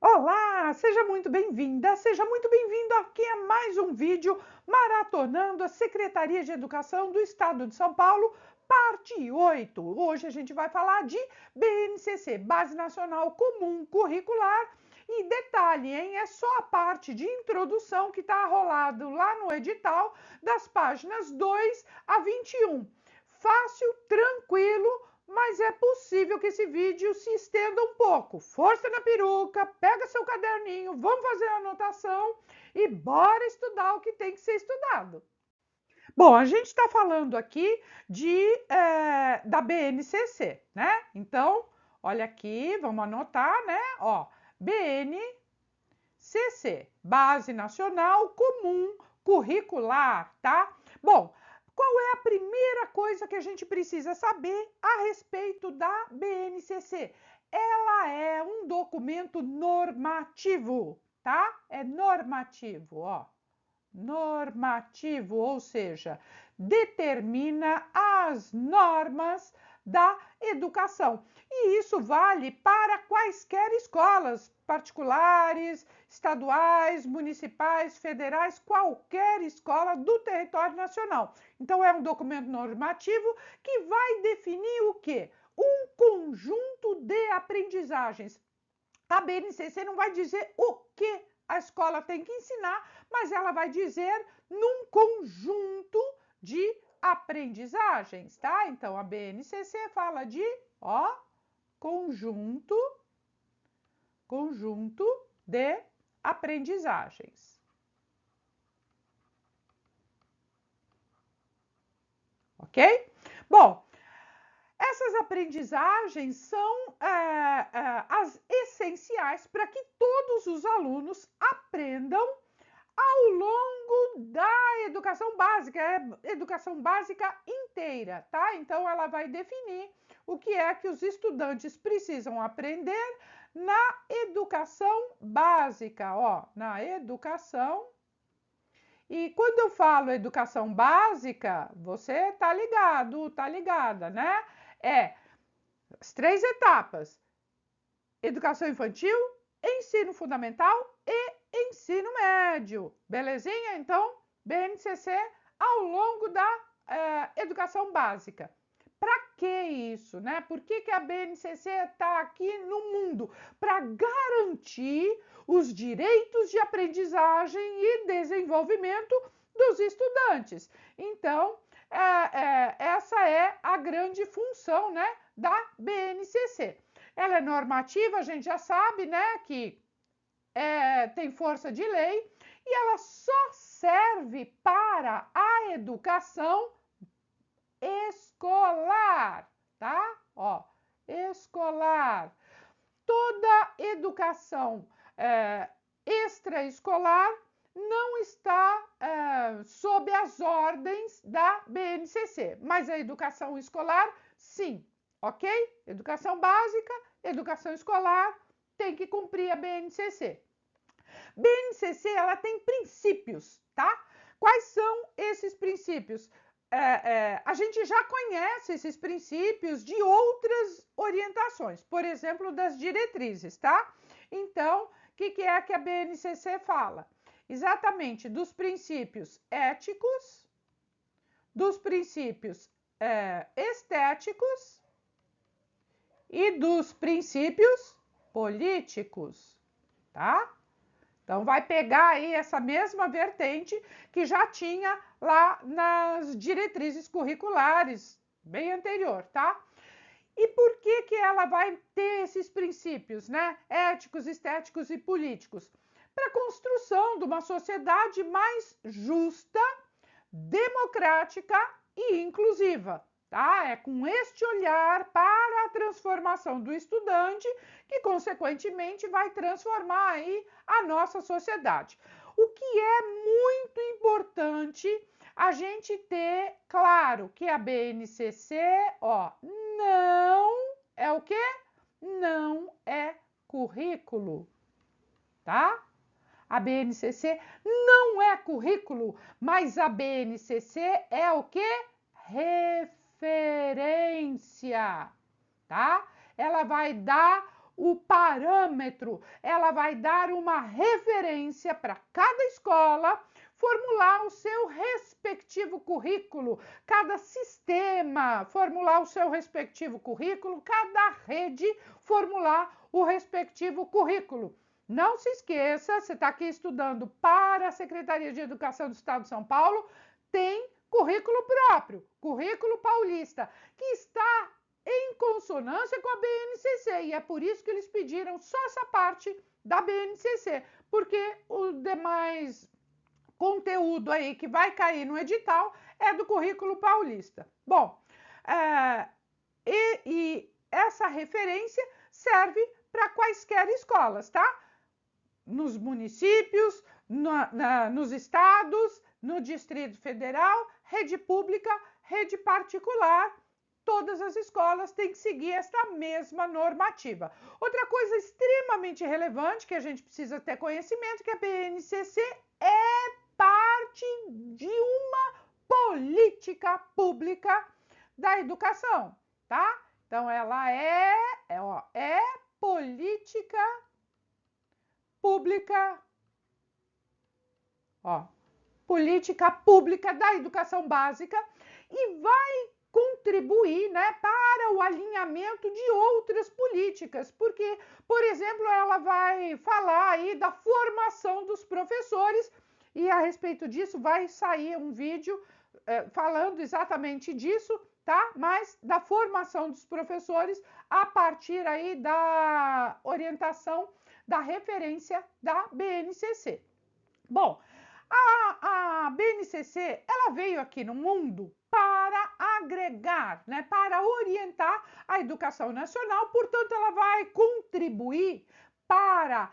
Olá, seja muito bem-vinda, seja muito bem-vindo aqui a mais um vídeo maratonando a Secretaria de Educação do Estado de São Paulo, parte 8. Hoje a gente vai falar de BNCC, Base Nacional Comum Curricular. E detalhe, hein? É só a parte de introdução que está rolado lá no edital, das páginas 2 a 21. Fácil, tranquilo, mas é possível que esse vídeo se estenda um pouco. Força na peruca, pega seu caderninho, vamos fazer a anotação e bora estudar o que tem que ser estudado. Bom, a gente está falando aqui da BNCC, né? Então, olha aqui, vamos anotar, né? Ó, BNCC, Base Nacional Comum Curricular, tá? Bom, qual é a primeira coisa que a gente precisa saber a respeito da BNCC? Ela é um documento normativo, tá? É normativo, ó. Normativo, ou seja, determina as normas da educação. E isso vale para quaisquer escolas, particulares, estaduais, municipais, federais, qualquer escola do território nacional. Então, é um documento normativo que vai definir o quê? Um conjunto de aprendizagens. A BNCC não vai dizer o que a escola tem que ensinar, mas ela vai dizer num conjunto de aprendizagens, tá? Então, a BNCC fala de, ó, conjunto de aprendizagens. Ok? Bom, essas aprendizagens são as essenciais para que todos os alunos aprendam ao longo da educação básica inteira, tá? Então, ela vai definir o que é que os estudantes precisam aprender na educação básica, ó, na educação. E quando eu falo educação básica, você tá ligado, tá ligada, né? É as 3 etapas: educação infantil, ensino fundamental e ensino médio. Belezinha? Então, BNCC ao longo da educação básica. Para que isso, né? Por que a BNCC está aqui no mundo? Para garantir os direitos de aprendizagem e desenvolvimento dos estudantes. Então, essa é a grande função, né, da BNCC. Ela é normativa, a gente já sabe, né, que tem força de lei e ela só serve para a educação escolar, tá? Ó, escolar. Toda educação extraescolar não está sob as ordens da BNCC, mas a educação escolar, sim, ok? Educação básica, educação escolar, tem que cumprir a BNCC. BNCC, ela tem princípios, tá? Quais são esses princípios? A gente já conhece esses princípios de outras orientações, por exemplo, das diretrizes, tá? Então, o que é que a BNCC fala? Exatamente dos princípios éticos, dos princípios estéticos e dos princípios políticos, tá? Então, vai pegar aí essa mesma vertente que já tinha lá nas diretrizes curriculares, bem anterior, tá? E por que ela vai ter esses princípios, né? Éticos, estéticos e políticos? Para a construção de uma sociedade mais justa, democrática e inclusiva. Tá? É com este olhar para a transformação do estudante que, consequentemente, vai transformar aí a nossa sociedade. O que é muito importante a gente ter claro que a BNCC, ó, não é o quê? Não é currículo, tá? A BNCC não é currículo, mas a BNCC é o quê? Referência, tá? Ela vai dar o parâmetro, ela vai dar uma referência para cada escola formular o seu respectivo currículo, cada sistema formular o seu respectivo currículo, cada rede formular o respectivo currículo. Não se esqueça, você está aqui estudando para a Secretaria de Educação do Estado de São Paulo, tem currículo próprio, currículo paulista, que está em consonância com a BNCC, e é por isso que eles pediram só essa parte da BNCC, porque o demais conteúdo aí que vai cair no edital é do currículo paulista. Bom, e essa referência serve para quaisquer escolas, tá? Nos municípios, nos estados, no Distrito Federal, rede pública, rede particular, todas as escolas têm que seguir esta mesma normativa. Outra coisa extremamente relevante que a gente precisa ter conhecimento, que a BNCC é parte de uma política pública da educação, tá? Então, ela é política pública, política pública da educação básica e vai contribuir, né, para o alinhamento de outras políticas, porque, por exemplo, ela vai falar aí da formação dos professores e a respeito disso vai sair um vídeo falando exatamente disso, tá? Mas da formação dos professores a partir aí da orientação da referência da BNCC. Bom, a BNCC, ela veio aqui no mundo para agregar, né, para orientar a educação nacional, portanto, ela vai contribuir para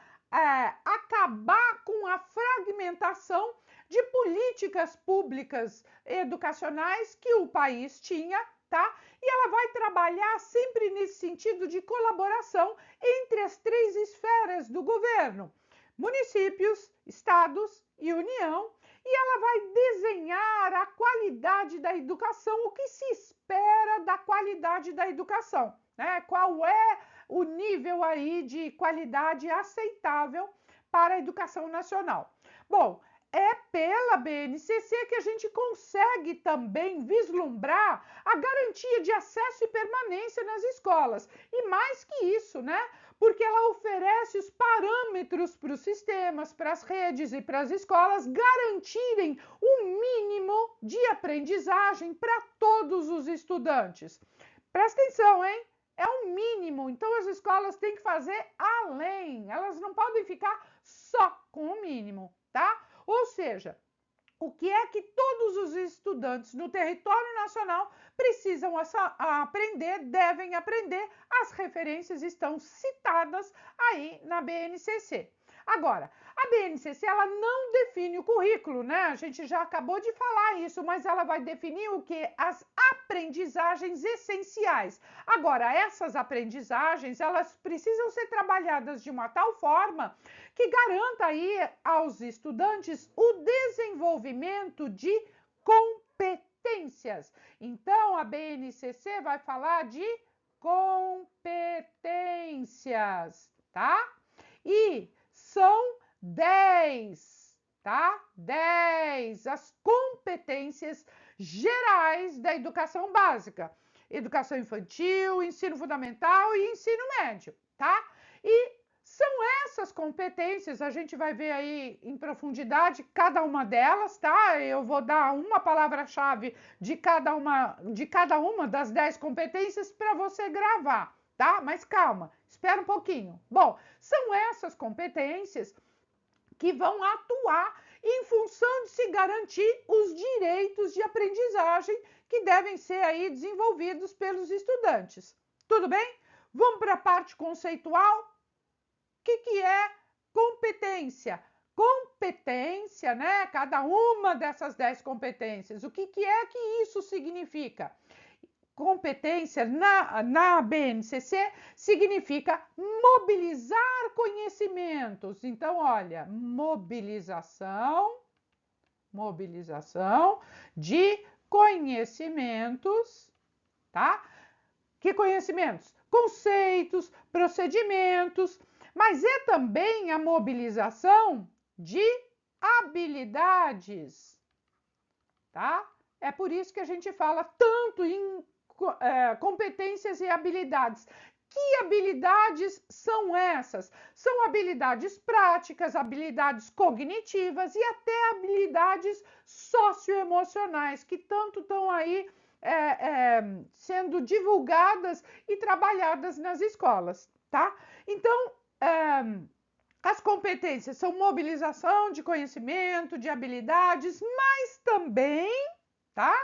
acabar com a fragmentação de políticas públicas educacionais que o país tinha, tá? E ela vai trabalhar sempre nesse sentido de colaboração entre as três esferas do governo: municípios, estados e União, e ela vai desenhar a qualidade da educação, o que se espera da qualidade da educação, né? Qual é o nível aí de qualidade aceitável para a educação nacional. Bom, é pela BNCC que a gente consegue também vislumbrar a garantia de acesso e permanência nas escolas. E mais que isso, né? Porque ela oferece os parâmetros para os sistemas, para as redes e para as escolas garantirem um mínimo de aprendizagem para todos os estudantes. Presta atenção, hein? É um mínimo, então as escolas têm que fazer além, elas não podem ficar só com o mínimo, tá? Ou seja, o que é que todos os estudantes no território nacional precisam aprender, devem aprender, as referências estão citadas aí na BNCC. Agora, a BNCC ela não define o currículo, né? A gente já acabou de falar isso, mas ela vai definir o que? As aprendizagens essenciais. Agora, essas aprendizagens, elas precisam ser trabalhadas de uma tal forma que garanta aí aos estudantes o desenvolvimento de competências. Então, a BNCC vai falar de competências, tá? E são 10, tá? 10 as competências gerais da educação básica. Educação infantil, ensino fundamental e ensino médio, tá? E são essas competências, a gente vai ver aí em profundidade cada uma delas, tá? Eu vou dar uma palavra-chave de cada uma das 10 competências para você gravar, tá? Mas calma, espera um pouquinho. Bom, são essas competências que vão atuar em função de se garantir os direitos de aprendizagem que devem ser aí desenvolvidos pelos estudantes. Tudo bem? Vamos para a parte conceitual? O que é competência? Competência, né? Cada uma dessas 10 competências. O que é que isso significa? Competência na BNCC significa mobilizar conhecimentos. Então, olha, mobilização de conhecimentos, tá? Que conhecimentos? conceitos, procedimentos, mas é também a mobilização de habilidades, tá? É por isso que a gente fala tanto em competências e habilidades. Que habilidades são essas? São habilidades práticas, habilidades cognitivas e até habilidades socioemocionais, que tanto estão aí sendo divulgadas e trabalhadas nas escolas, tá? Então, as competências são mobilização de conhecimento, de habilidades, mas também, tá?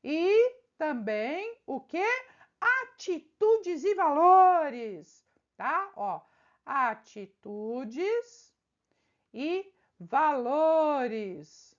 E também o que? Atitudes e valores, tá? Ó, atitudes e valores,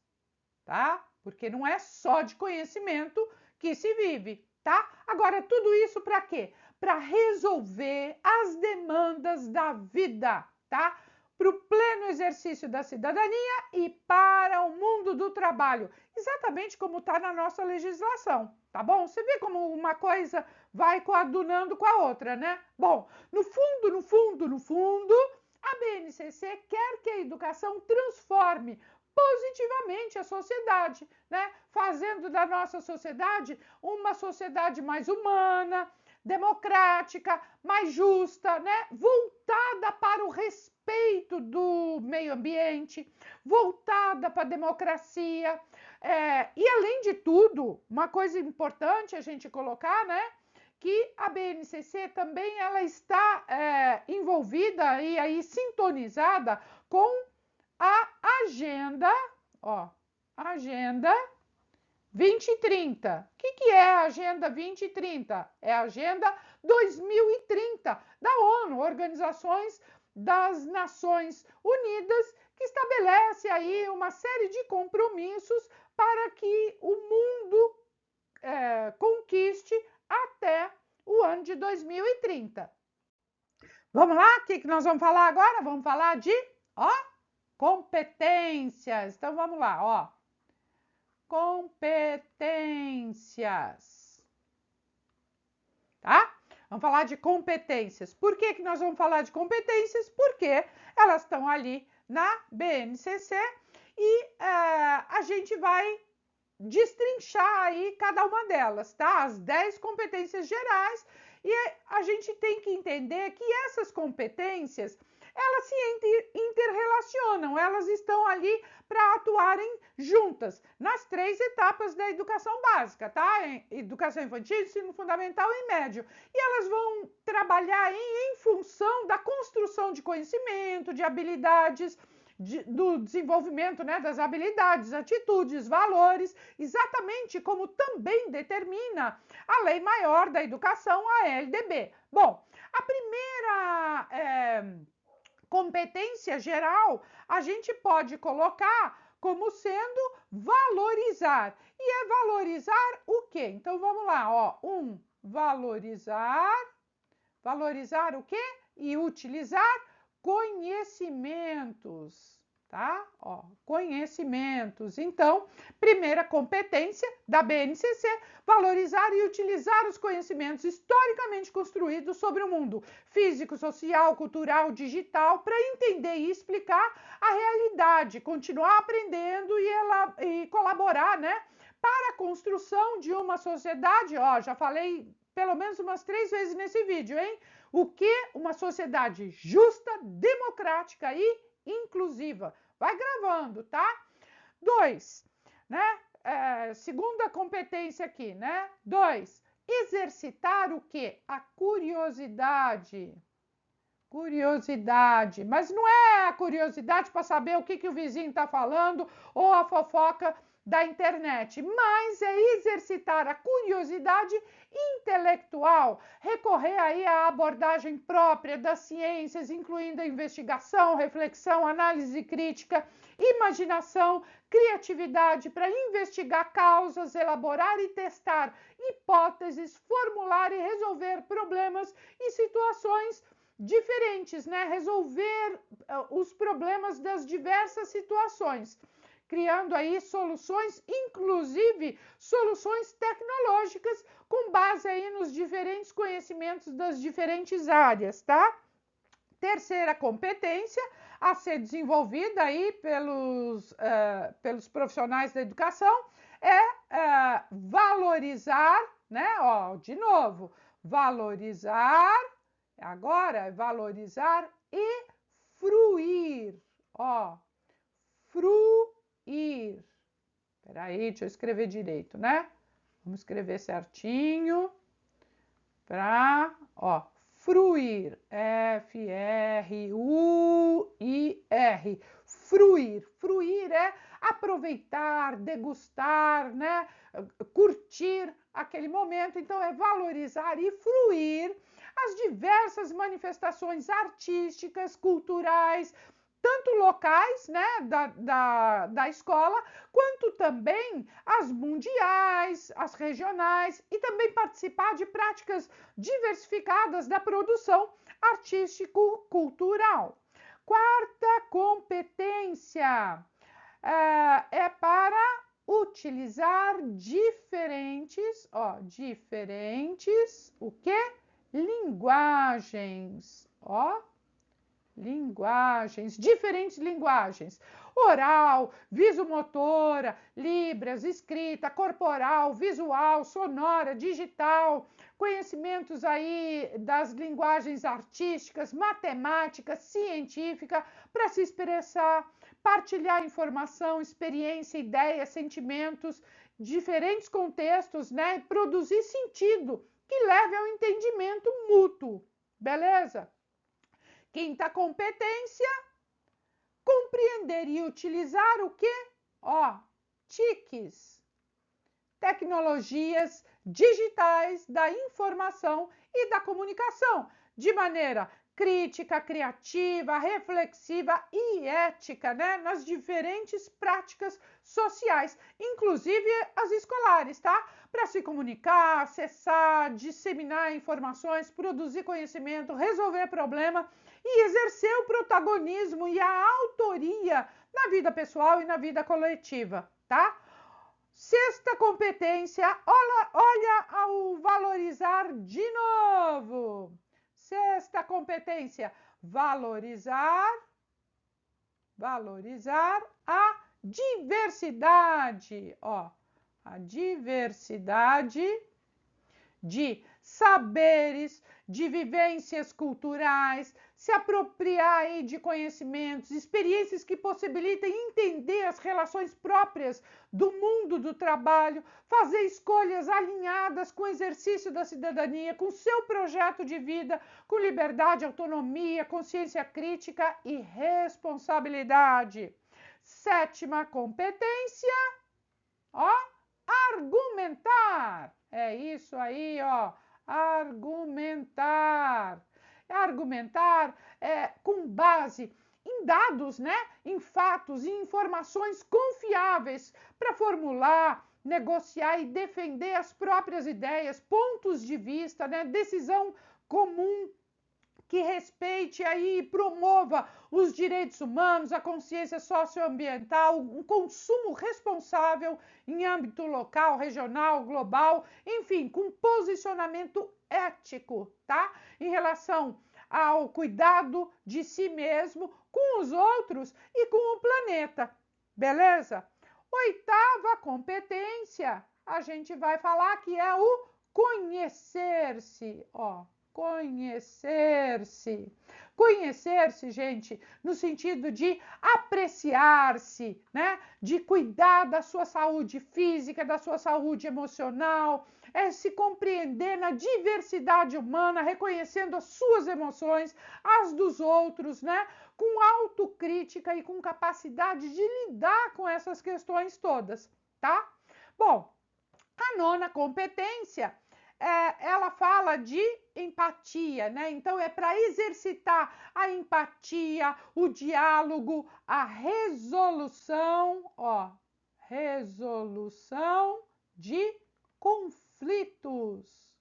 tá? Porque não é só de conhecimento que se vive, tá? Agora, tudo isso para quê? Para resolver as demandas da vida, tá? Para o pleno exercício da cidadania e para o mundo do trabalho, exatamente como está na nossa legislação, tá bom? Você vê como uma coisa vai coadunando com a outra, né? Bom, no fundo, a BNCC quer que a educação transforme positivamente a sociedade, né? Fazendo da nossa sociedade uma sociedade mais humana, democrática, mais justa, né? Voltada para o respeito do meio ambiente, voltada para a democracia. E além de tudo, uma coisa importante a gente colocar, né? Que a BNCC também ela está envolvida e aí sintonizada com a agenda, ó, Agenda 2030. O que é a Agenda 2030? É a Agenda 2030 da ONU, Organizações das Nações Unidas, que estabelece aí uma série de compromissos para que o mundo conquiste até o ano de 2030. Vamos lá? O que nós vamos falar agora? Vamos falar de, competências. Então, vamos lá, ó. Competências. Tá? Vamos falar de competências. Por que nós vamos falar de competências? Porque elas estão ali na BNCC e a gente vai destrinchar aí cada uma delas, tá? As 10 competências gerais, e a gente tem que entender que essas competências, elas se interrelacionam, elas estão ali para atuarem juntas nas 3 etapas da educação básica, tá? Educação infantil, ensino fundamental e médio. E elas vão trabalhar em função da construção de conhecimento, de habilidades, do desenvolvimento, né, das habilidades, atitudes, valores, exatamente como também determina a Lei Maior da Educação, a LDB. Bom, a primeira competência geral a gente pode colocar como sendo valorizar. E é valorizar o quê? Então vamos lá, ó, valorizar o quê? E utilizar conhecimentos, tá? Ó, conhecimentos. Então, primeira competência da BNCC, valorizar e utilizar os conhecimentos historicamente construídos sobre o mundo físico, social, cultural, digital, para entender e explicar a realidade, continuar aprendendo e colaborar, né, para a construção de uma sociedade, ó, já falei pelo menos umas 3 vezes nesse vídeo, hein? O que? Uma sociedade justa, democrática e inclusiva. Vai gravando, tá? 2, né? Segunda competência aqui, né? 2, exercitar o quê? A curiosidade. Curiosidade. Mas não é a curiosidade para saber o que o vizinho está falando ou a fofoca da internet, mas é exercitar a curiosidade intelectual, recorrer aí à abordagem própria das ciências, incluindo a investigação, reflexão, análise crítica, imaginação, criatividade para investigar causas, elaborar e testar hipóteses, formular e resolver problemas e situações diferentes, né? Resolver os problemas das diversas situações criando aí soluções, inclusive soluções tecnológicas, com base aí nos diferentes conhecimentos das diferentes áreas, tá? Terceira competência a ser desenvolvida aí pelos profissionais da educação é valorizar, né? Ó, de novo, valorizar, agora valorizar e fruir, ó, fruir. Peraí, deixa eu escrever direito, né? Vamos escrever certinho ó, fruir, F-R-U-I-R, fruir. Fruir é aproveitar, degustar, né? Curtir aquele momento. Então, é valorizar e fruir as diversas manifestações artísticas, culturais, tanto locais, né, da escola, quanto também as mundiais, as regionais, e também participar de práticas diversificadas da produção artístico-cultural. Quarta competência é para utilizar diferentes, o quê? Linguagens, linguagens, diferentes linguagens. Oral, visomotora, libras, escrita, corporal, visual, sonora, digital, conhecimentos aí das linguagens artísticas, matemática, científica, para se expressar, partilhar informação, experiência, ideias, sentimentos, diferentes contextos, né? Produzir sentido que leve ao entendimento mútuo, beleza? Quinta competência, compreender e utilizar o quê? TICs, tecnologias digitais da informação e da comunicação, de maneira crítica, criativa, reflexiva e ética, né? Nas diferentes práticas sociais, inclusive as escolares, tá? Para se comunicar, acessar, disseminar informações, produzir conhecimento, resolver problema e exercer o protagonismo e a autoria na vida pessoal e na vida coletiva, tá? Sexta competência, olha ao valorizar de novo. Sexta competência, valorizar a diversidade, a diversidade de saberes, de vivências culturais, se apropriar aí de conhecimentos, experiências que possibilitem entender as relações próprias do mundo do trabalho, fazer escolhas alinhadas com o exercício da cidadania, com seu projeto de vida, com liberdade, autonomia, consciência crítica e responsabilidade. Sétima competência, argumentar. É isso aí, argumentar. Argumentar com base em dados, né? Em fatos e informações confiáveis para formular, negociar e defender as próprias ideias, pontos de vista, né? Decisão comum que respeite aí e promova os direitos humanos, a consciência socioambiental, um consumo responsável em âmbito local, regional, global, enfim, com posicionamento ético, tá? Em relação ao cuidado de si mesmo, com os outros e com o planeta, beleza? Oitava competência, a gente vai falar que é o conhecer-se, conhecer-se. Conhecer-se, gente, no sentido de apreciar-se, né? De cuidar da sua saúde física, da sua saúde emocional, se compreender na diversidade humana, reconhecendo as suas emoções, as dos outros, né? Com autocrítica e com capacidade de lidar com essas questões todas, tá? Bom, a nona competência ela fala de empatia, né? Então é para exercitar a empatia, o diálogo, a resolução, resolução de conflitos,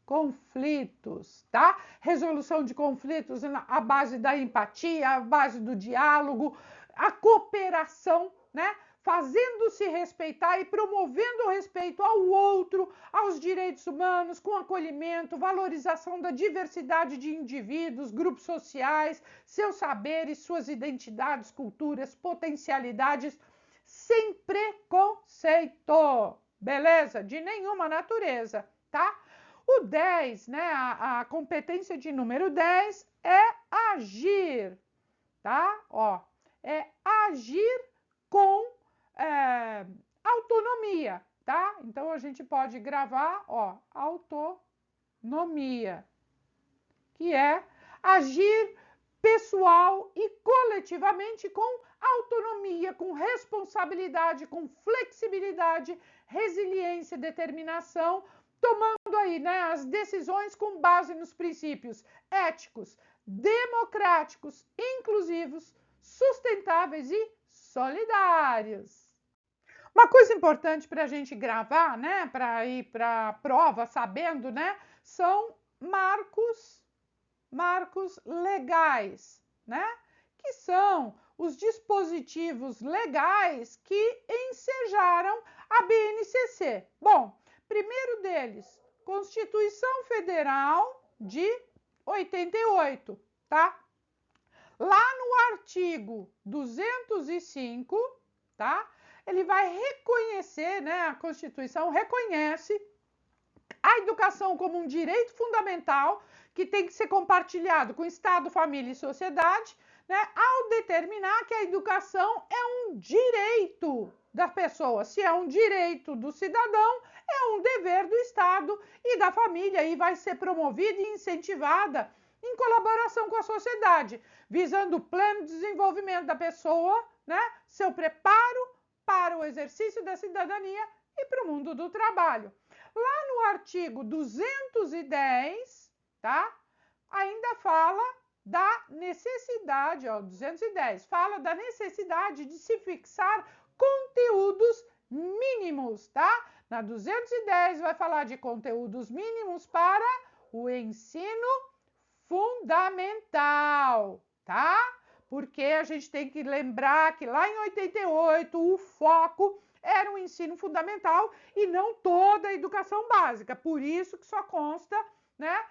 conflitos, tá? Resolução de conflitos à base da empatia, à base do diálogo, a cooperação, né? Fazendo-se respeitar e promovendo o respeito ao outro, aos direitos humanos, com acolhimento, valorização da diversidade de indivíduos, grupos sociais, seus saberes, suas identidades, culturas, potencialidades, sem preconceito, beleza? De nenhuma natureza, tá? O 10, né? A competência de número 10 é agir, tá? Ó, é agir com autonomia, tá? Então a gente pode gravar, ó, autonomia, que é agir pessoal e coletivamente com autonomia, com responsabilidade, com flexibilidade, resiliência e determinação, tomando aí, né, as decisões com base nos princípios éticos, democráticos, inclusivos, sustentáveis e solidários. Uma coisa importante para a gente gravar, né, para ir para a prova sabendo, né, são marcos legais, né, que são os dispositivos legais que ensejaram a BNCC. Bom, primeiro deles, Constituição Federal de 88, tá? Lá no artigo 205, tá? Ele vai reconhecer, né? A Constituição reconhece a educação como um direito fundamental que tem que ser compartilhado com Estado, família e sociedade, né? Ao determinar que a educação é um direito da pessoa. Se é um direito do cidadão, é um dever do Estado e da família e vai ser promovida e incentivada em colaboração com a sociedade, visando o pleno desenvolvimento da pessoa, né? Seu preparo para o exercício da cidadania e para o mundo do trabalho. Lá no artigo 210, tá? Ainda fala da necessidade, ó, 210, fala da necessidade de se fixar conteúdos mínimos, tá? Na 210 vai falar de conteúdos mínimos para o ensino fundamental, tá? Porque a gente tem que lembrar que lá em 88 o foco era o ensino fundamental e não toda a educação básica. Por isso que só consta, né,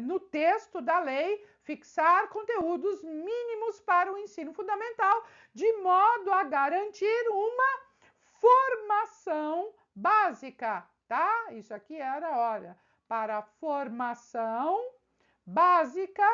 no texto da lei, fixar conteúdos mínimos para o ensino fundamental, de modo a garantir uma formação básica, tá? Isso aqui era, olha, para a formação básica,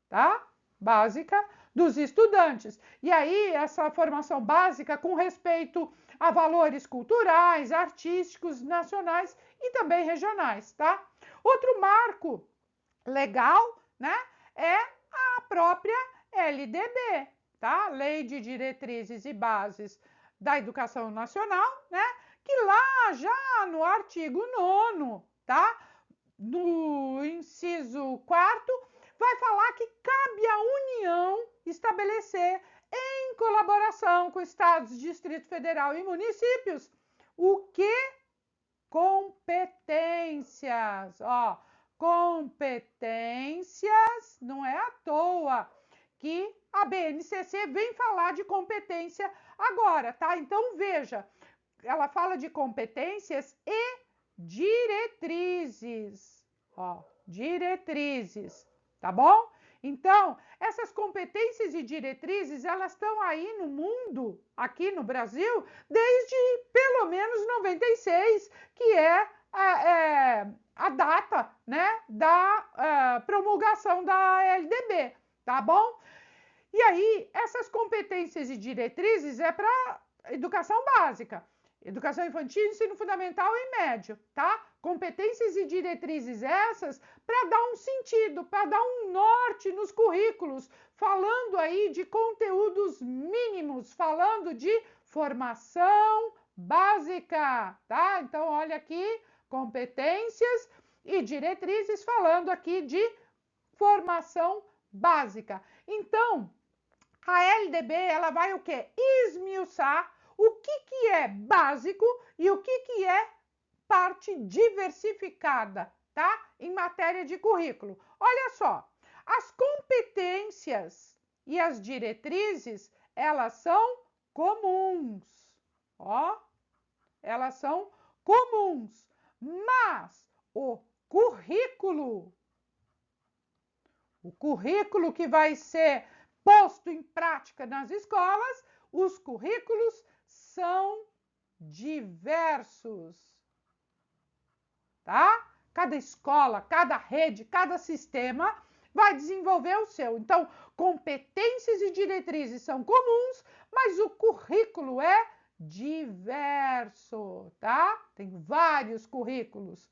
tá? Básica dos estudantes. E aí, essa formação básica com respeito a valores culturais, artísticos, nacionais e também regionais, tá? Outro marco legal, né, é a própria LDB, tá? Lei de Diretrizes e Bases da Educação Nacional, né? Que lá já no artigo 9º, tá? No inciso 4º, vai falar que cabe à União estabelecer, em colaboração com estados, Distrito Federal e municípios, o que? Competências, ó, competências, não é à toa que a BNCC vem falar de competência agora, tá? Então, veja, ela fala de competências e diretrizes, ó, diretrizes, tá bom? Então, essas competências e diretrizes, elas estão aí no mundo, aqui no Brasil, desde pelo menos 96, que é a data, né, da promulgação da LDB, tá bom? E aí, essas competências e diretrizes é para educação básica, educação infantil, ensino fundamental e médio, tá? Competências e diretrizes essas para dar um sentido, para dar um norte nos currículos, falando aí de conteúdos mínimos, falando de formação básica, tá? Então, olha aqui, competências e diretrizes falando aqui de formação básica. Então, a LDB, ela vai o quê? Esmiuçar o que é básico e o que é parte diversificada, tá? Em matéria de currículo. Olha só, as competências e as diretrizes, elas são comuns, ó, elas são comuns, mas o currículo que vai ser posto em prática nas escolas, os currículos são diversos, tá? Cada escola, cada rede, cada sistema vai desenvolver o seu. Então, competências e diretrizes são comuns, mas o currículo é diverso, tá? Tem vários currículos.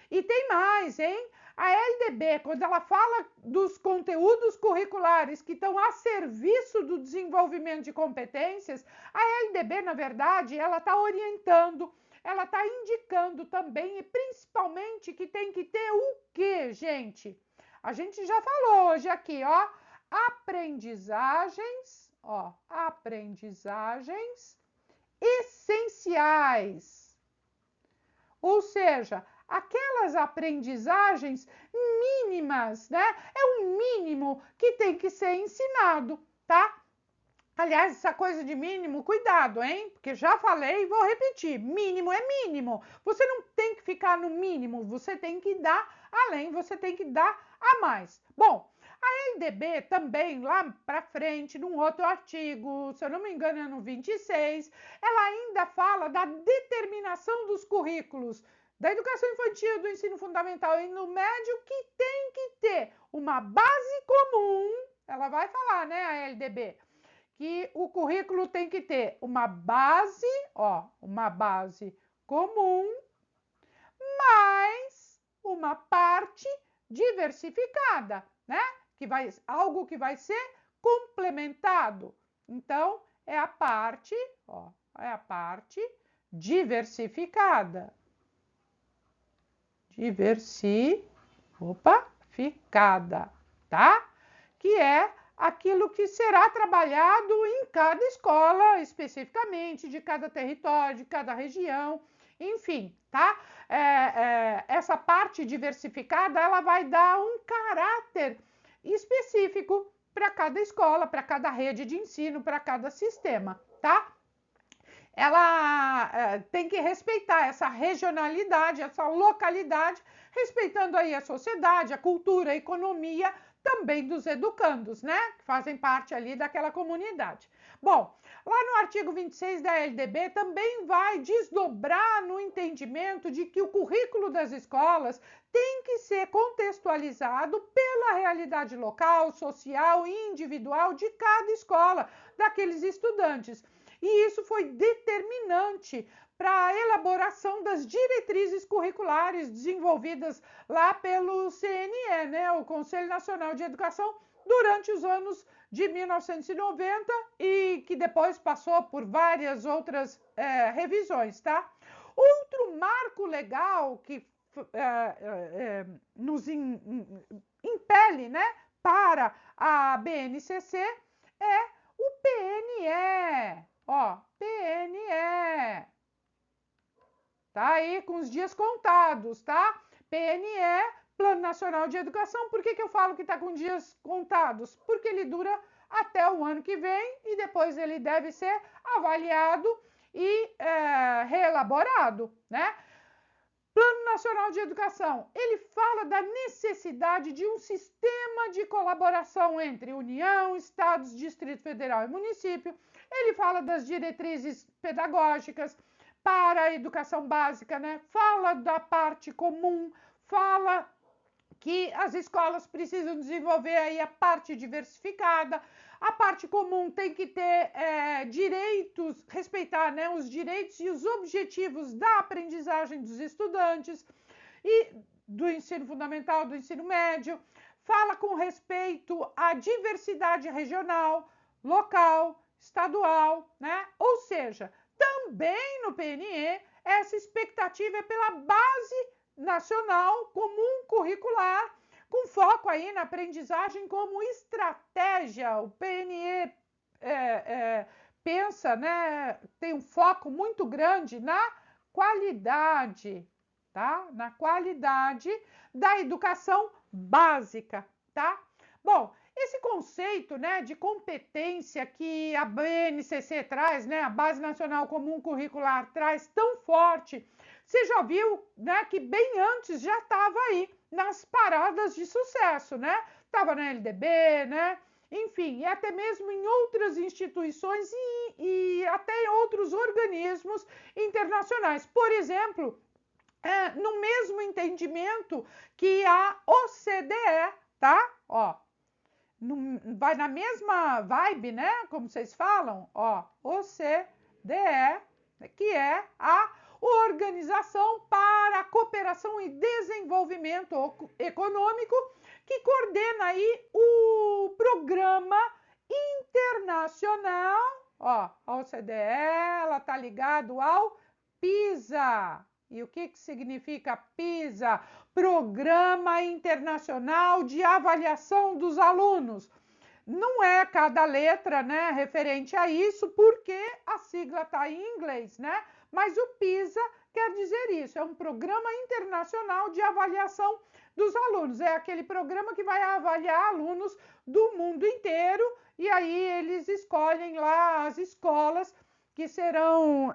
E tem mais, hein? A LDB, quando ela fala dos conteúdos curriculares que estão a serviço do desenvolvimento de competências, a LDB, na verdade, ela está orientando, ela está indicando também, e principalmente, que tem que ter o quê, gente? A gente já falou hoje aqui, ó, aprendizagens essenciais. Ou seja, aquelas aprendizagens mínimas, né? É o mínimo que tem que ser ensinado, tá? Aliás, essa coisa de mínimo, cuidado, hein? Porque já falei e vou repetir: mínimo é mínimo. Você não tem que ficar no mínimo, você tem que dar além, você tem que dar a mais. Bom, a LDB também, lá para frente, num outro artigo, se eu não me engano, é no 26, ela ainda fala da determinação dos currículos da educação infantil, do ensino fundamental e no médio, que tem que ter uma base comum. Ela vai falar, né, a LDB, que o currículo tem que ter uma base, ó, uma base comum, mais uma parte diversificada, né? Algo que vai ser complementado. Então, é a parte, ó, é a parte diversificada. Diversificada, tá? Que é aquilo que será trabalhado em cada escola, especificamente, de cada território, de cada região, enfim, tá? Essa parte diversificada, ela vai dar um caráter específico para cada escola, para cada rede de ensino, para cada sistema, tá? Ela tem que respeitar essa regionalidade, essa localidade, respeitando aí a sociedade, a cultura, a economia, também dos educandos, né? Que fazem parte ali daquela comunidade. Bom, lá no artigo 26 da LDB também vai desdobrar no entendimento de que o currículo das escolas tem que ser contextualizado pela realidade local, social e individual de cada escola, daqueles estudantes. E isso foi determinante para a elaboração das diretrizes curriculares desenvolvidas lá pelo CNE, né, o Conselho Nacional de Educação, durante os anos de 1990 e que depois passou por várias outras revisões, tá? Outro marco legal que nos impele, né, para a BNCC é o PNE. Ó, PNE. Tá aí com os dias contados, tá? PNE, Plano Nacional de Educação. Por que eu falo que está com dias contados? Porque ele dura até o ano que vem e depois ele deve ser avaliado e reelaborado, né? Plano Nacional de Educação, ele fala da necessidade de um sistema de colaboração entre União, Estados, Distrito Federal e município. Ele fala das diretrizes pedagógicas para a educação básica, né? Fala da parte comum, fala que as escolas precisam desenvolver aí a parte diversificada. A parte comum tem que ter direitos, respeitar, né, os direitos e os objetivos da aprendizagem dos estudantes e do ensino fundamental, do ensino médio. Fala com respeito à diversidade regional, local, estadual, né? Ou seja, também no PNE, essa expectativa é pela base nacional comum curricular, com foco aí na aprendizagem como estratégia. O PNE pensa, né, tem um foco muito grande na qualidade, tá? Na qualidade da educação básica, tá? Bom, esse conceito, né, de competência que a BNCC traz, né, a Base Nacional Comum Curricular traz tão forte, você já viu, né, que bem antes já estava aí nas paradas de sucesso, né? Estava na LDB, né? Enfim, e até mesmo em outras instituições e até em outros organismos internacionais. Por exemplo, no mesmo entendimento que a OCDE, tá? Ó, vai na mesma vibe, né? Como vocês falam, ó, OCDE, que é a Organização para a Cooperação e Desenvolvimento Econômico, que coordena aí o programa internacional, ó, a OCDE, ela tá ligado ao PISA. E o que significa PISA? Programa Internacional de Avaliação dos Alunos. Não é cada letra, né, referente a isso, porque a sigla está em inglês, né? Mas o PISA quer dizer isso, é um programa internacional de avaliação dos alunos. É aquele programa que vai avaliar alunos do mundo inteiro e aí eles escolhem lá as escolas que serão,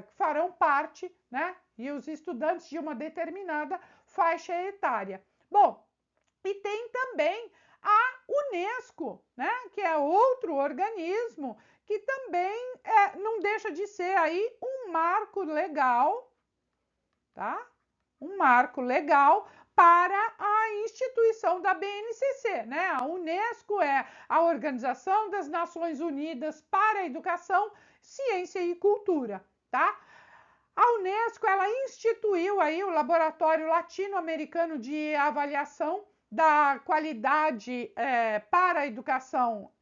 que farão parte, né? E os estudantes de uma determinada faixa etária. Bom, e tem também a Unesco, né? Que é outro organismo que também não deixa de ser aí um marco legal, tá? Um marco legal para a instituição da BNCC, né? A Unesco é a Organização das Nações Unidas para a Educação, Ciência e Cultura, tá? A Unesco, ela instituiu aí o Laboratório Latino-Americano de Avaliação da Qualidade para a Educação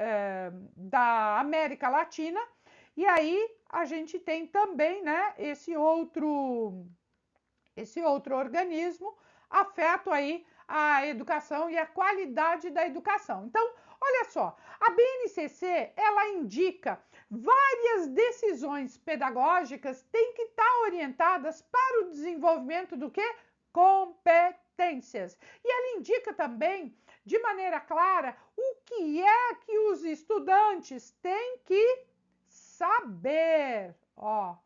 da América Latina, e aí a gente tem também, né, esse outro organismo afeto aí a educação e a qualidade da educação. Então, olha só, a BNCC, ela indica várias decisões pedagógicas têm que estar orientadas para o desenvolvimento do quê? Competências. E ela indica também, de maneira clara, o que é que os estudantes têm que saber. Ó, o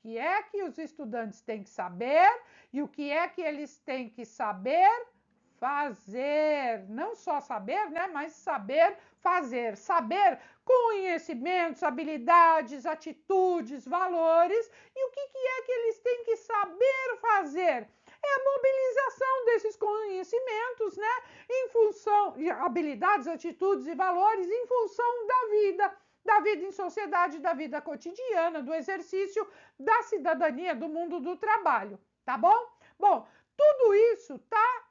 que é que os estudantes têm que saber e o que é que eles têm que saber fazer. Não só saber, né, mas saber fazer. Saber conhecimentos, habilidades, atitudes, valores. E o que é que eles têm que saber fazer? É a mobilização desses conhecimentos, né, em função de habilidades, atitudes e valores em função da vida em sociedade, da vida cotidiana, do exercício da cidadania, do mundo do trabalho, tá bom? Bom, tudo isso está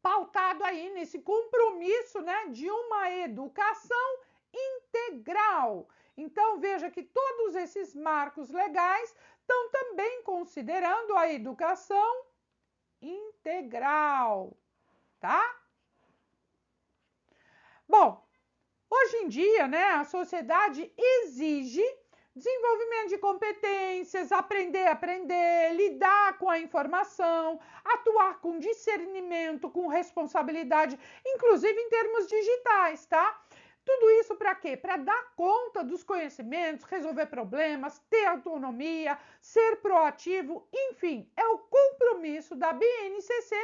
pautado aí nesse compromisso, né, de uma educação integral. Então, veja que todos esses marcos legais estão também considerando a educação integral, tá? Bom, hoje em dia, né, a sociedade exige desenvolvimento de competências, aprender, lidar com a informação, atuar com discernimento, com responsabilidade, inclusive em termos digitais, tá? Tudo isso para quê? Para dar conta dos conhecimentos, resolver problemas, ter autonomia, ser proativo, enfim, é o compromisso da BNCC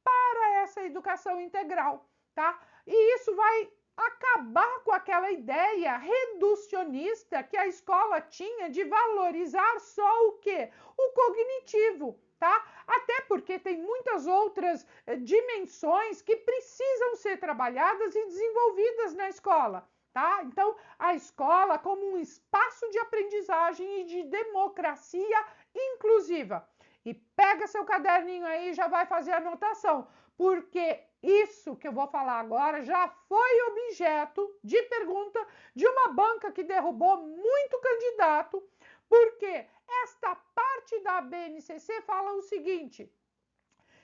para essa educação integral, tá? E isso vai acabar com aquela ideia reducionista que a escola tinha de valorizar só o quê? O cognitivo, tá? Até porque tem muitas outras dimensões que precisam ser trabalhadas e desenvolvidas na escola, tá? Então, a escola como um espaço de aprendizagem e de democracia inclusiva. E pega seu caderninho aí e já vai fazer a anotação, porque isso que eu vou falar agora já foi objeto de pergunta de uma banca que derrubou muito candidato, porque esta parte da BNCC fala o seguinte,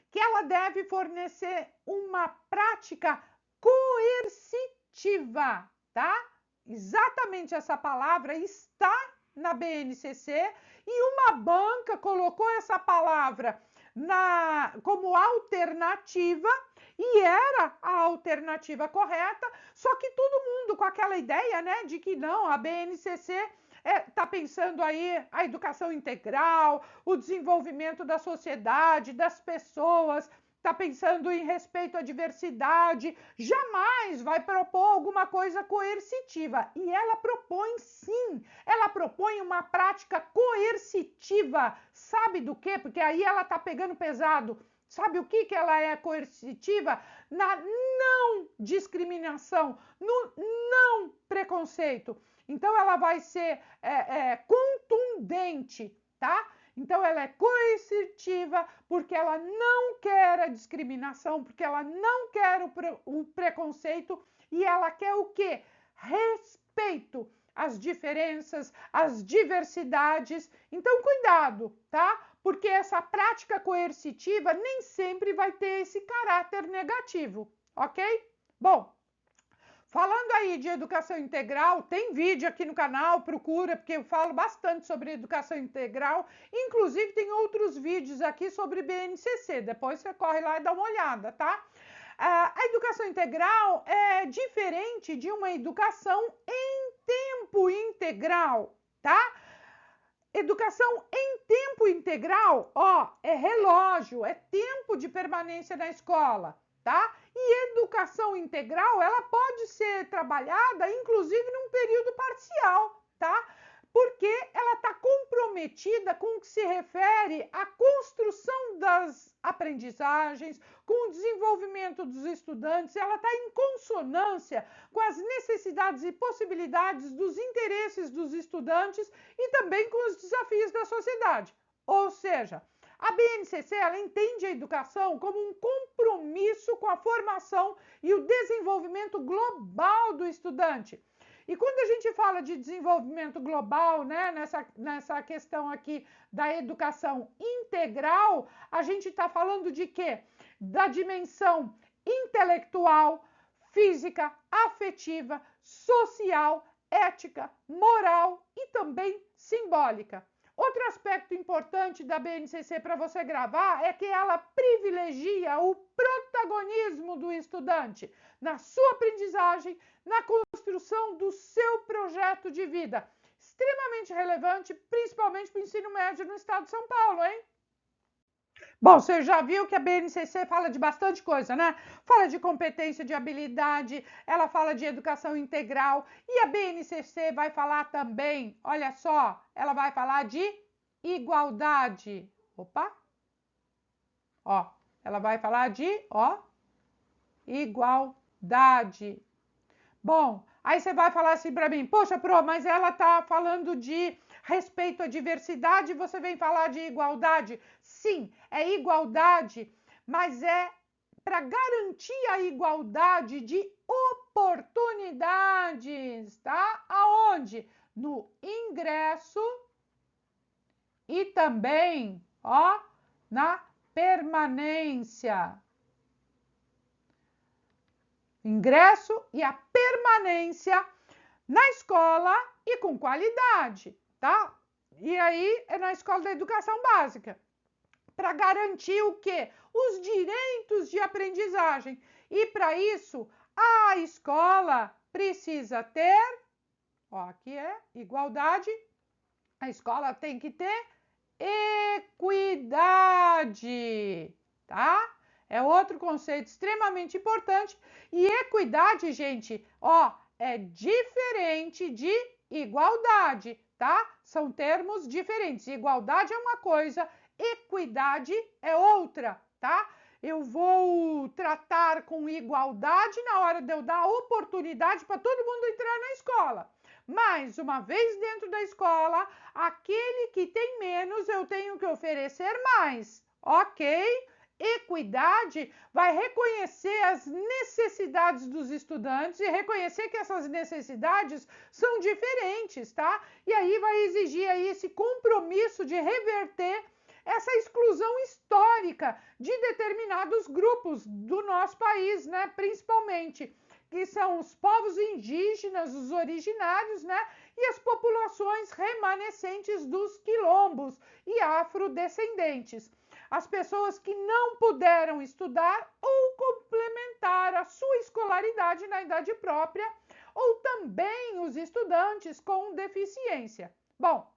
que ela deve fornecer uma prática coercitiva, tá? Exatamente essa palavra está na BNCC e uma banca colocou essa palavra como alternativa e era a alternativa correta, só que todo mundo com aquela ideia, né, de que não, a BNCC está pensando aí a educação integral, o desenvolvimento da sociedade, das pessoas, está pensando em respeito à diversidade, jamais vai propor alguma coisa coercitiva. E ela propõe sim, ela propõe uma prática coercitiva. Sabe do quê? Porque aí ela está pegando pesado. Sabe o que ela é coercitiva? Na não discriminação, no não preconceito. Então, ela vai ser contundente, tá? Então, ela é coercitiva porque ela não quer a discriminação, porque ela não quer o preconceito e ela quer o quê? Respeito às diferenças, às diversidades. Então, cuidado, tá? Porque essa prática coercitiva nem sempre vai ter esse caráter negativo, ok? Bom, falando aí de educação integral, tem vídeo aqui no canal, procura, porque eu falo bastante sobre educação integral. Inclusive, tem outros vídeos aqui sobre BNCC. Depois você corre lá e dá uma olhada, tá? A educação integral é diferente de uma educação em tempo integral, tá? Educação em tempo integral, ó, é relógio, é tempo de permanência na escola, tá? E educação integral, ela pode ser trabalhada, inclusive, num período parcial, tá? Porque ela está comprometida com o que se refere à construção das aprendizagens, com o desenvolvimento dos estudantes, ela está em consonância com as necessidades e possibilidades dos interesses dos estudantes e também com os desafios da sociedade. Ou seja, a BNCC ela entende a educação como um compromisso com a formação e o desenvolvimento global do estudante. E quando a gente fala de desenvolvimento global, né, nessa questão aqui da educação integral, a gente está falando de quê? Da dimensão intelectual, física, afetiva, social, ética, moral e também simbólica. Outro aspecto importante da BNCC para você gravar é que ela privilegia o protagonismo do estudante na sua aprendizagem, na construção do seu projeto de vida. Extremamente relevante, principalmente para o ensino médio no estado de São Paulo, hein? Bom, você já viu que a BNCC fala de bastante coisa, né? Fala de competência, de habilidade, ela fala de educação integral e a BNCC vai falar também, olha só, ela vai falar de igualdade. Opa! Ó, ela vai falar de, ó, igualdade. Bom, aí você vai falar assim para mim, poxa, Pro, mas ela tá falando de respeito à diversidade, você vem falar de igualdade. Sim, é igualdade, mas é para garantir a igualdade de oportunidades, tá? Aonde? No ingresso e também, ó, na permanência. Ingresso e a permanência na escola e com qualidade, tá? E aí é na escola da educação básica, para garantir o quê? Os direitos de aprendizagem. E para isso, a escola precisa ter, ó, aqui é igualdade, a escola tem que ter equidade, tá? É outro conceito extremamente importante. E equidade, gente, ó, é diferente de igualdade, tá? São termos diferentes. Igualdade é uma coisa, equidade é outra, tá? Eu vou tratar com igualdade na hora de eu dar oportunidade para todo mundo entrar na escola. Mas, uma vez dentro da escola, aquele que tem menos, eu tenho que oferecer mais, ok? Equidade vai reconhecer as necessidades dos estudantes e reconhecer que essas necessidades são diferentes, tá? E aí vai exigir aí esse compromisso de reverter essa exclusão histórica de determinados grupos do nosso país, né? Principalmente, que são os povos indígenas, os originários, né? E as populações remanescentes dos quilombos e afrodescendentes. as pessoas que não puderam estudar ou complementar a sua escolaridade na idade própria, ou também os estudantes com deficiência. Bom,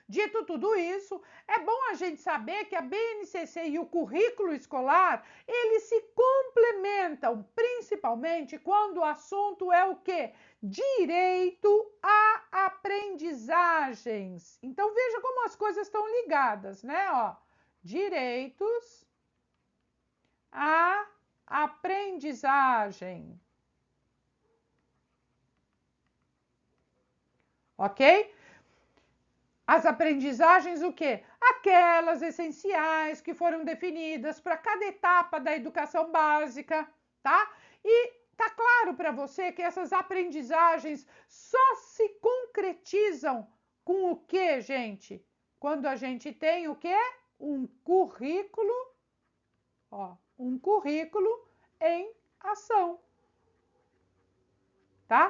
dito tudo isso, é bom a gente saber que a BNCC e o currículo escolar, eles se complementam, principalmente quando o assunto é o quê? Direito a aprendizagens. Então, veja como as coisas estão ligadas, né? Ó, direitos a aprendizagem. Ok? As aprendizagens, o quê? Aquelas essenciais que foram definidas para cada etapa da educação básica, tá? E tá claro para você que essas aprendizagens só se concretizam com o quê, gente? Quando a gente tem o quê? Um currículo, ó, um currículo em ação, tá?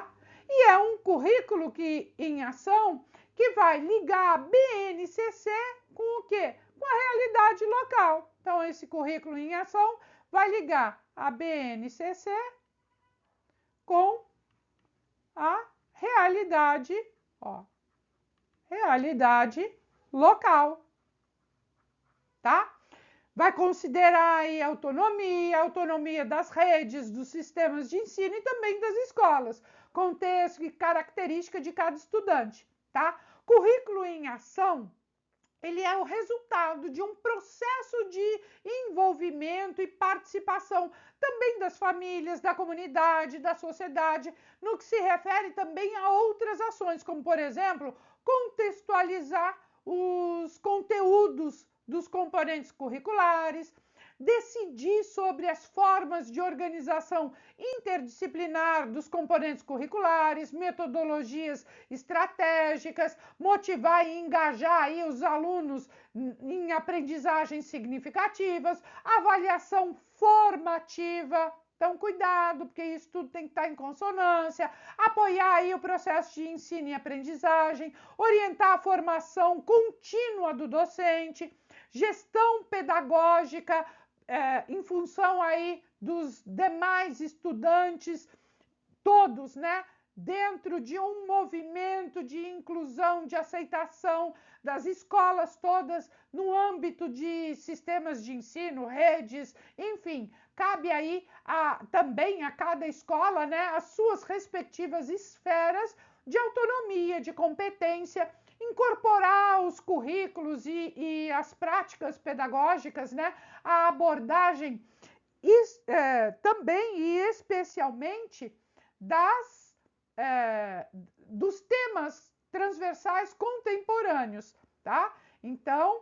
E é um currículo que em ação que vai ligar a BNCC com o quê? Com a realidade local. Então, esse currículo em ação vai ligar a BNCC com a realidade, ó, realidade local, tá? Vai considerar aí a autonomia das redes, dos sistemas de ensino e também das escolas, contexto e característica de cada estudante, tá? Currículo em ação, ele é o resultado de um processo de envolvimento e participação também das famílias, da comunidade, da sociedade, no que se refere também a outras ações, como, por exemplo, contextualizar os conteúdos dos componentes curriculares, decidir sobre as formas de organização interdisciplinar dos componentes curriculares, metodologias estratégicas, motivar e engajar aí os alunos em aprendizagens significativas, avaliação formativa. Então, cuidado, porque isso tudo tem que estar em consonância, apoiar aí o processo de ensino e aprendizagem, orientar a formação contínua do docente, gestão pedagógica, em função aí dos demais estudantes, todos, né? Dentro de um movimento de inclusão, de aceitação das escolas todas no âmbito de sistemas de ensino, redes, enfim, cabe aí também a cada escola, né, as suas respectivas esferas de autonomia, de competência, incorporar os currículos e as práticas pedagógicas, né, a abordagem também e especialmente dos temas transversais contemporâneos, tá? Então,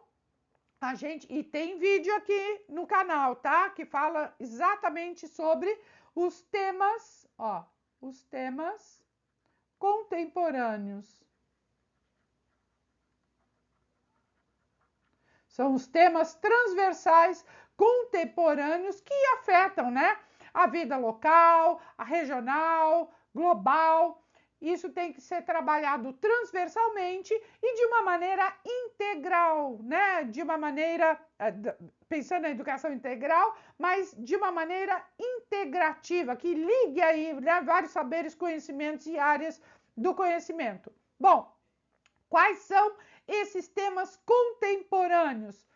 e tem vídeo aqui no canal, tá? Que fala exatamente sobre os temas, ó, os temas contemporâneos. São os temas transversais contemporâneos que afetam, né? A vida local, a regional, global. Isso tem que ser trabalhado transversalmente e de uma maneira integral, né? De uma maneira, pensando na educação integral, mas de uma maneira integrativa, que ligue aí, né, vários saberes, conhecimentos e áreas do conhecimento. Bom, quais são esses temas contemporâneos?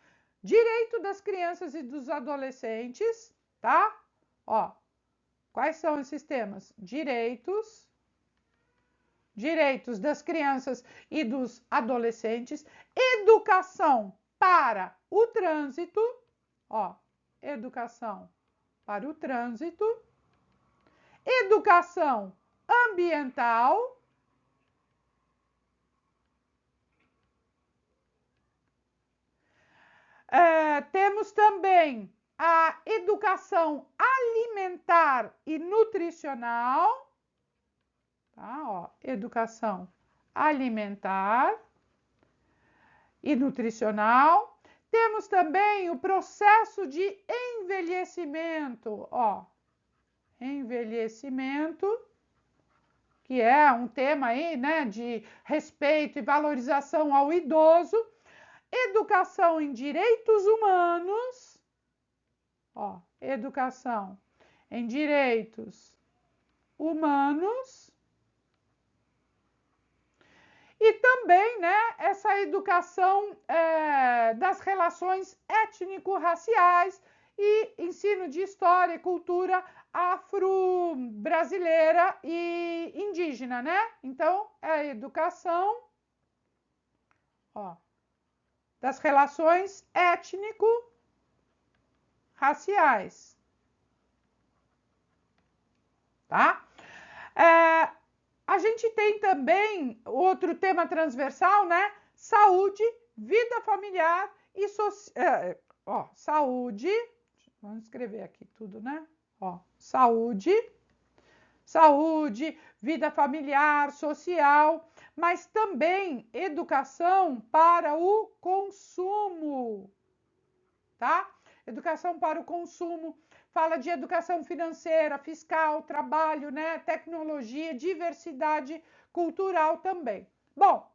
Direito das crianças e dos adolescentes, tá? Ó, quais são esses temas? Direitos das crianças e dos adolescentes, educação para o trânsito, ó, educação para o trânsito, educação ambiental, temos também a educação alimentar e nutricional, tá? Ó, educação alimentar e nutricional. Temos também o processo de envelhecimento, ó, envelhecimento, que é um tema aí, né, de respeito e valorização ao idoso. educação em direitos humanos, ó, educação em direitos humanos, e também, né, essa educação das relações étnico-raciais e ensino de história e cultura afro-brasileira e indígena, né? Então, é a educação, ó, das relações étnico-raciais, tá? A gente tem também outro tema transversal, né? Saúde, vida familiar e saúde. Vamos escrever aqui tudo, né? Ó, saúde, vida familiar, social, mas também educação para o consumo, tá? Educação para o consumo. Fala de educação financeira, fiscal, trabalho, né? Tecnologia, diversidade cultural também. Bom,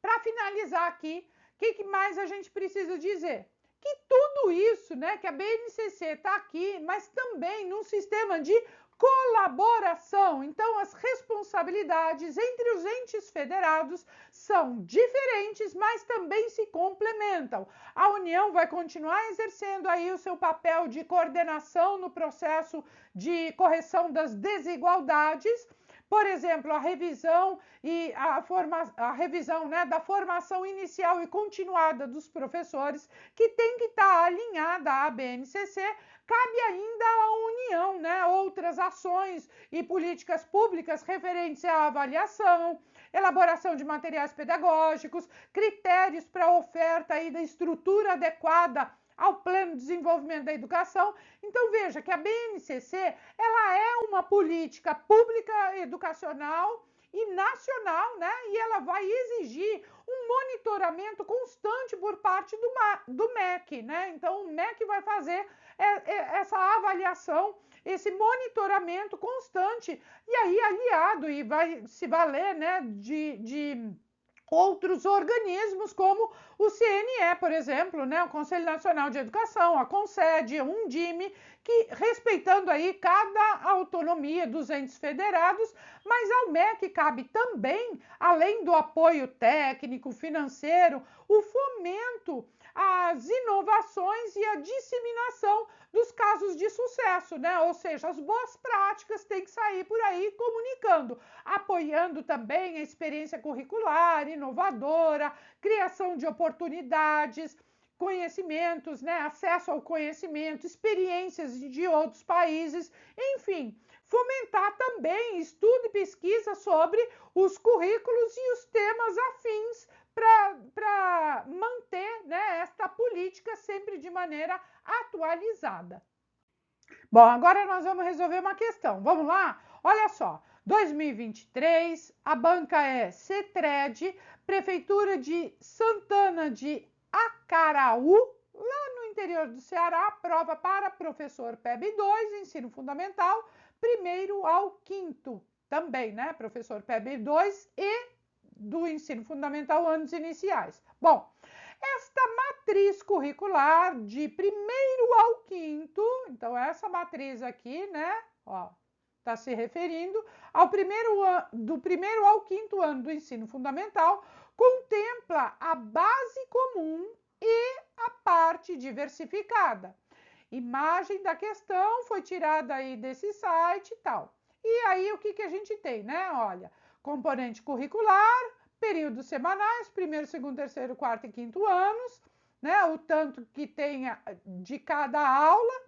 para finalizar aqui, o que mais a gente precisa dizer? Que tudo isso, né, que a BNCC está aqui, mas também num sistema de colaboração. Então, as responsabilidades entre os entes federados são diferentes, mas também se complementam. A União vai continuar exercendo aí o seu papel de coordenação no processo de correção das desigualdades. Por exemplo, a revisão e a revisão, né, da formação inicial e continuada dos professores, que tem que estar alinhada à BNCC. Cabe ainda à União, né, outras ações e políticas públicas referentes à avaliação, elaboração de materiais pedagógicos, critérios para a oferta aí da estrutura adequada ao plano de desenvolvimento da educação. Então, veja que a BNCC, ela é uma política pública educacional e nacional, né? E ela vai exigir um monitoramento constante por parte do MEC, né? Então, o MEC vai fazer essa avaliação, esse monitoramento constante, e aí aliado, e vai se valer, né, de outros organismos, como o CNE, por exemplo, né, o Conselho Nacional de Educação, a CONSED, o Undime, que respeitando aí cada autonomia dos entes federados, mas ao MEC cabe também, além do apoio técnico, financeiro, o fomento às inovações e a disseminação dos casos de sucesso, né? Ou seja, as boas práticas têm que sair por aí comunicando, apoiando também a experiência curricular, inovadora, criação de oportunidades, conhecimentos, né? Acesso ao conhecimento, experiências de outros países, enfim, fomentar também estudo e pesquisa sobre os currículos e os temas afins para manter, né, esta política sempre de maneira atualizada. Bom, agora nós vamos resolver uma questão. Vamos lá? Olha só, 2023, a banca é CETRED, Prefeitura de Santana de Acaraú, lá no interior do Ceará, prova para professor PEB 2, ensino fundamental, 1º ao 5º, também, né, professor PEB 2 e do ensino fundamental, anos iniciais. Bom, esta matriz curricular de 1º ao 5º, então essa matriz aqui, né, ó, está se referindo ao do 1º ao 5º ano do ensino fundamental, contempla a base comum e a parte diversificada. Imagem da questão foi tirada aí desse site e tal. E aí o que a gente tem, né? Olha, componente curricular, períodos semanais, 1º, 2º, 3º, 4º e 5º anos, né? O tanto que tenha de cada aula,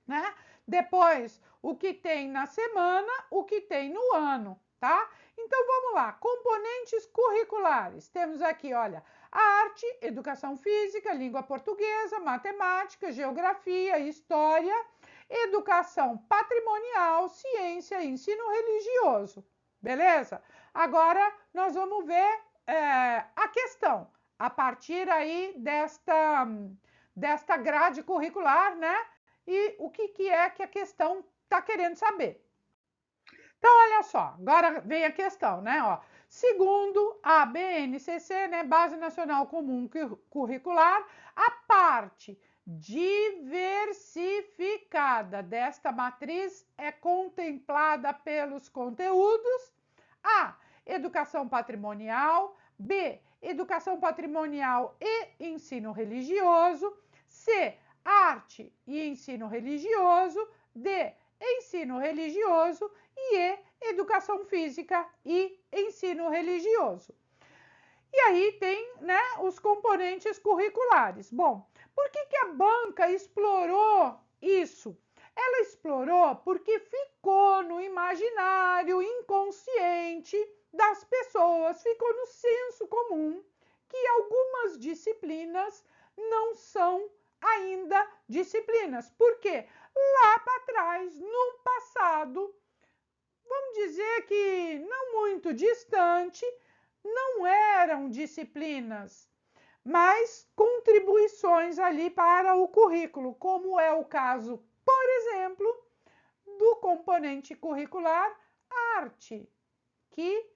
né? Depois, o que tem na semana, o que tem no ano, tá? Então, vamos lá. Componentes curriculares. Temos aqui, olha, arte, educação física, língua portuguesa, matemática, geografia, história, educação patrimonial, ciência e ensino religioso. Beleza? Agora, nós vamos ver a questão. A partir aí desta grade curricular, né? E o que é que a questão está querendo saber. Então, olha só, agora vem a questão, né? Ó, Segundo a BNCC, né, Base Nacional Comum Curricular, a parte diversificada desta matriz é contemplada pelos conteúdos A. Educação patrimonial, B. Educação patrimonial e ensino religioso, C. Arte e ensino religioso, D. Ensino religioso e E. Educação física e ensino religioso. E aí tem, né, os componentes curriculares. Bom, por que a banca explorou isso? Ela explorou porque ficou no imaginário inconsciente das pessoas, ficou no senso comum que algumas disciplinas não são ainda disciplinas. Por quê? Lá para trás, no passado, vamos dizer que não muito distante, não eram disciplinas, mas contribuições ali para o currículo, como é o caso, por exemplo, do componente curricular arte, que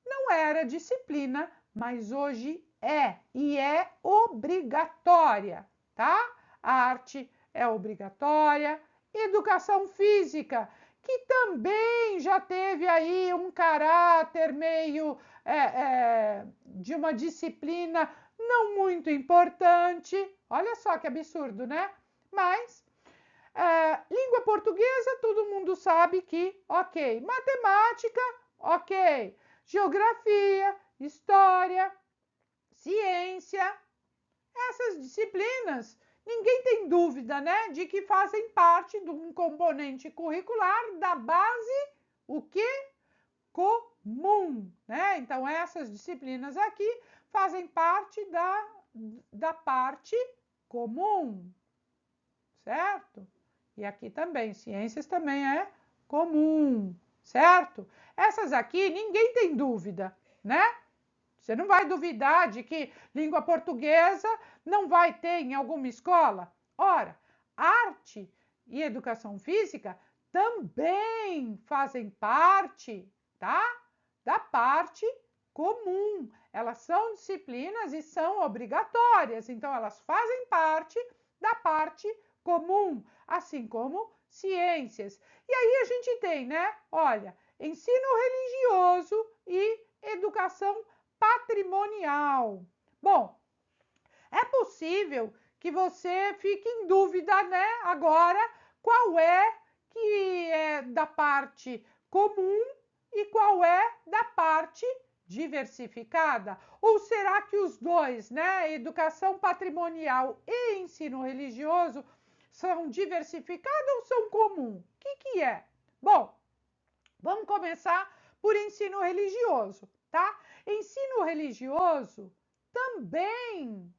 não era disciplina, mas hoje é, e é obrigatória, tá? A arte é obrigatória, educação física, que também já teve aí um caráter meio de uma disciplina não muito importante. Olha só que absurdo, né? Mas língua portuguesa, todo mundo sabe que, ok. Matemática, ok. Geografia, história, ciência, essas disciplinas, ninguém tem dúvida, né, de que fazem parte de um componente curricular da base, o quê? Comum, né? Então, essas disciplinas aqui fazem parte da parte comum, certo? E aqui também, ciências também é comum, certo? Essas aqui, ninguém tem dúvida, né? Você não vai duvidar de que língua portuguesa não vai ter em alguma escola? Ora, arte e educação física também fazem parte, tá? Da parte comum. Elas são disciplinas e são obrigatórias, então elas fazem parte da parte comum, assim como ciências. E aí a gente tem, né? Olha, ensino religioso e educação patrimonial. Bom, é possível que você fique em dúvida, né? Agora, qual é que é da parte comum e qual é da parte diversificada? Ou será que os dois, né? Educação patrimonial e ensino religioso são diversificados ou são comum? O que é? Bom, vamos começar por ensino religioso, tá? Ensino religioso também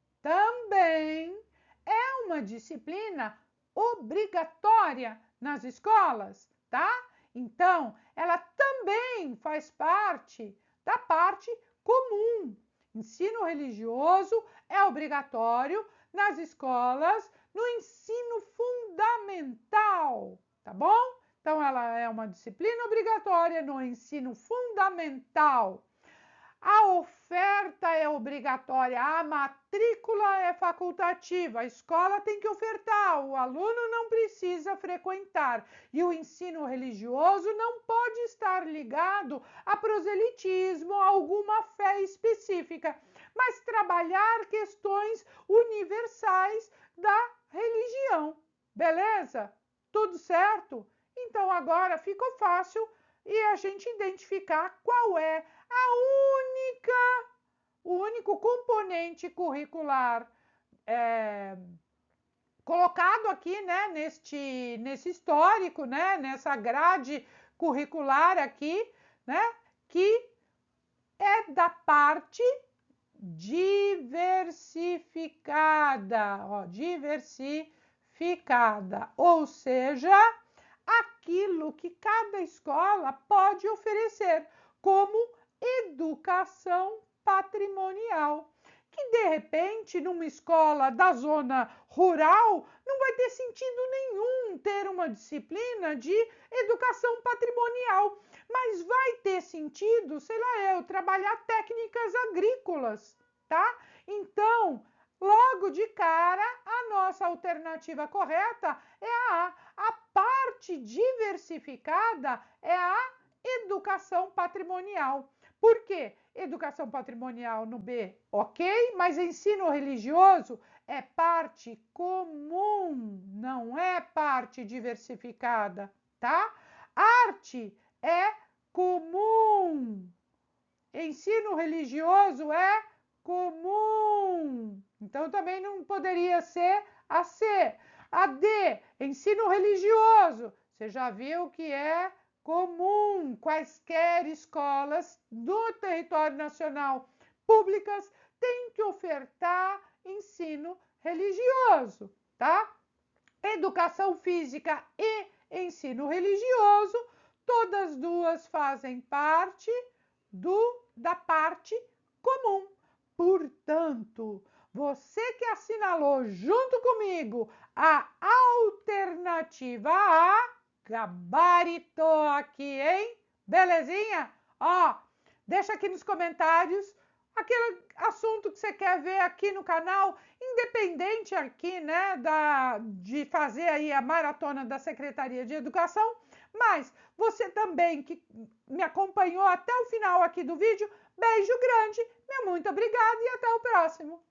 é uma disciplina obrigatória nas escolas, tá? Então, ela também faz parte da parte comum. Ensino religioso é obrigatório nas escolas no ensino fundamental, tá bom? Então, ela é uma disciplina obrigatória no ensino fundamental. A oferta é obrigatória, a matrícula é facultativa, a escola tem que ofertar, o aluno não precisa frequentar. E o ensino religioso não pode estar ligado a proselitismo, a alguma fé específica, mas trabalhar questões universais da religião. Beleza? Tudo certo? Então agora ficou fácil e a gente identificar qual é o único componente curricular colocado aqui, né, nesse histórico, né, nessa grade curricular aqui, né, que é da parte diversificada, ó, diversificada, ou seja, aquilo que cada escola pode oferecer como educação patrimonial. que de repente numa escola da zona rural não vai ter sentido nenhum ter uma disciplina de educação patrimonial, mas vai ter sentido, sei lá eu, trabalhar técnicas agrícolas, tá? Então, logo de cara, a nossa alternativa correta é a A. A parte diversificada é a educação patrimonial. Por quê? Educação patrimonial no B, ok, mas ensino religioso é parte comum, não é parte diversificada, tá? Arte é comum, ensino religioso é comum, então também não poderia ser a C. A D, ensino religioso, você já viu que é comum, quaisquer escolas do território nacional públicas têm que ofertar ensino religioso, tá? Educação física e ensino religioso, todas duas fazem parte da parte comum. Portanto, você que assinalou junto comigo a alternativa A, gabaritou aqui, hein? Belezinha? Ó, deixa aqui nos comentários aquele assunto que você quer ver aqui no canal, independente aqui, né, de fazer aí a maratona da Secretaria de Educação, mas você também que me acompanhou até o final aqui do vídeo, beijo grande, meu muito obrigada e até o próximo.